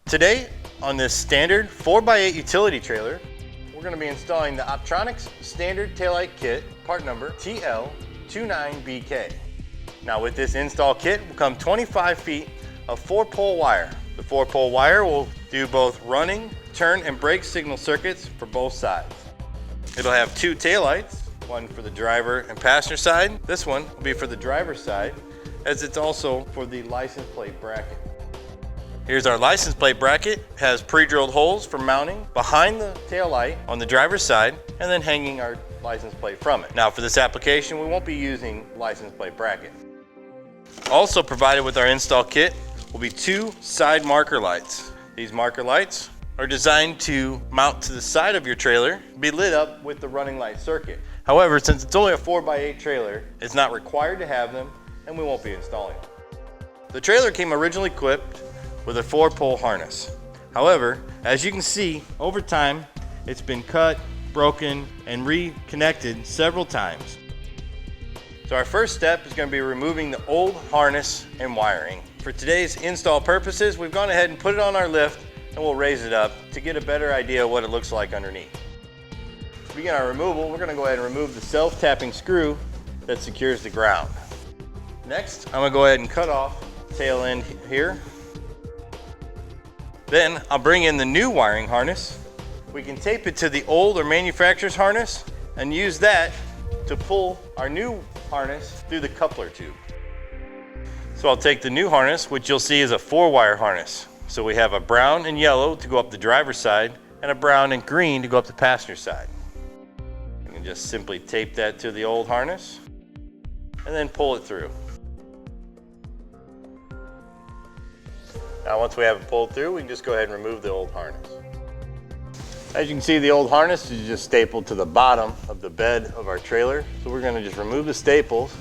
Today, on this standard 4x8 utility trailer, we're going to be installing the Optronics standard taillight kit, part number TL29BK. Now with this install kit will come 25 feet of 4-pole wire. The 4-pole wire will do both running, turn, and brake signal circuits for both sides. It'll have 2 taillights, one for the driver and passenger side. This one will be for the driver's side, as it's also for the license plate bracket. Here's our license plate bracket. It has pre-drilled holes for mounting behind the taillight on the driver's side and then hanging our license plate from it. Now for this application, we won't be using license plate bracket. Also provided with our install kit will be 2 side marker lights. These marker lights are designed to mount to the side of your trailer, be lit up with the running light circuit. However, since it's only a 4x8 trailer, it's not required to have them and we won't be installing them. The trailer came originally equipped with a 4-pole harness. However, as you can see, over time, it's been cut, broken, and reconnected several times. So our first step is going to be removing the old harness and wiring. For today's install purposes, we've gone ahead and put it on our lift and we'll raise it up to get a better idea of what it looks like underneath. To begin our removal, we're going to go ahead and remove the self-tapping screw that secures the ground. Next, I'm going to go ahead and cut off the tail end here. Then I'll bring in the new wiring harness. We can tape it to the old or manufacturer's harness and use that to pull our new harness through the coupler tube. So I'll take the new harness, which you'll see is a 4-wire harness. So we have a brown and yellow to go up the driver's side and a brown and green to go up the passenger side. You can just simply tape that to the old harness and then pull it through. Now once we have it pulled through, we can just go ahead and remove the old harness. As you can see, the old harness is just stapled to the bottom of the bed of our trailer. So we're going to just remove the staples.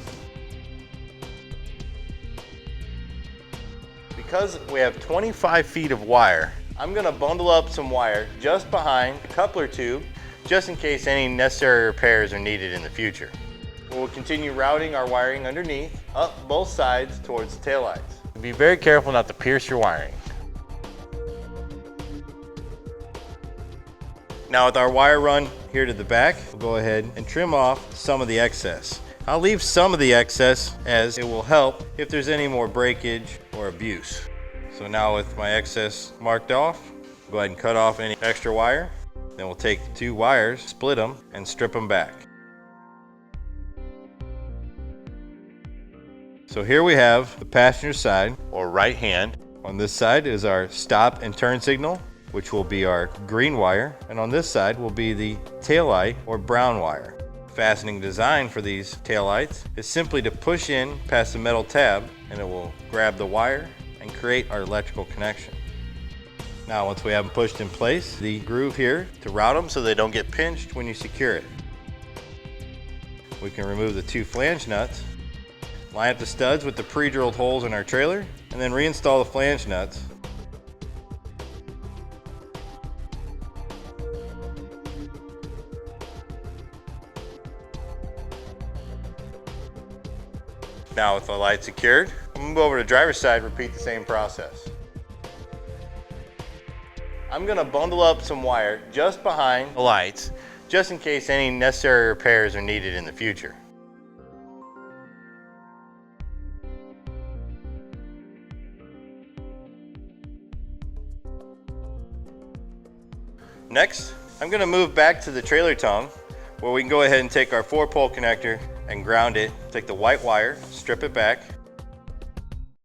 Because we have 25 feet of wire, I'm going to bundle up some wire just behind the coupler tube, just in case any necessary repairs are needed in the future. We'll continue routing our wiring underneath, up both sides towards the taillights. Be very careful not to pierce your wiring. Now with our wire run here to the back, we'll go ahead and trim off some of the excess. I'll leave some of the excess as it will help if there's any more breakage or abuse. So now with my excess marked off, go ahead and cut off any extra wire. Then we'll take the 2 wires, split them, and strip them back. So here we have the passenger side, or right hand. On this side is our stop and turn signal, which will be our green wire. And on this side will be the taillight, or brown wire. Fastening design for these taillights is simply to push in past the metal tab and it will grab the wire and create our electrical connection. Now once we have them pushed in place, the groove here to route them so they don't get pinched when you secure it. We can remove the 2 flange nuts, line up the studs with the pre-drilled holes in our trailer, and then reinstall the flange nuts. Now with the light secured, we'll move over to the driver's side, repeat the same process. I'm going to bundle up some wire just behind the lights, just in case any necessary repairs are needed in the future. Next, I'm going to move back to the trailer tongue where we can go ahead and take our 4-pole connector and ground it. Take the white wire, strip it back,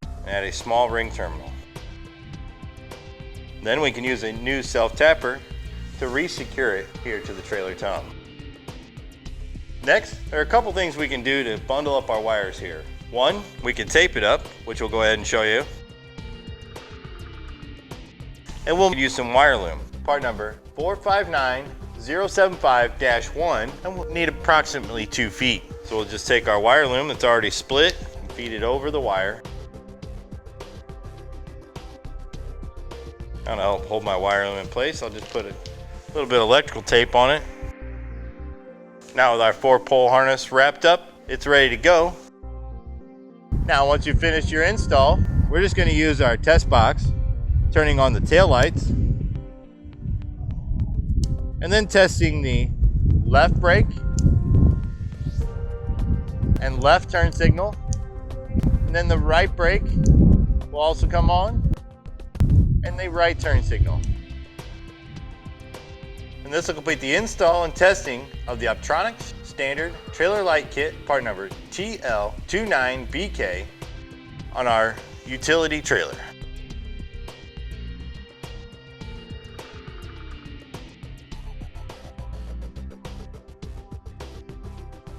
and add a small ring terminal. Then we can use a new self-tapper to re-secure it here to the trailer tongue. Next, there are a couple things we can do to bundle up our wires here. One, we can tape it up, which we'll go ahead and show you. And we'll use some wire loom. Part number 459075-1, and we'll need approximately 2 feet. So we'll just take our wire loom that's already split and feed it over the wire. To help hold my wire loom in place, I'll just put a little bit of electrical tape on it. Now with our 4-pole harness wrapped up, it's ready to go. Now once you've finished your install, we're just going to use our test box turning on the tail lights, and then testing the left brake and left turn signal. And then the right brake will also come on, and the right turn signal. And this will complete the install and testing of the Optronics Standard Trailer Light Kit, part number TL29BK, on our utility trailer.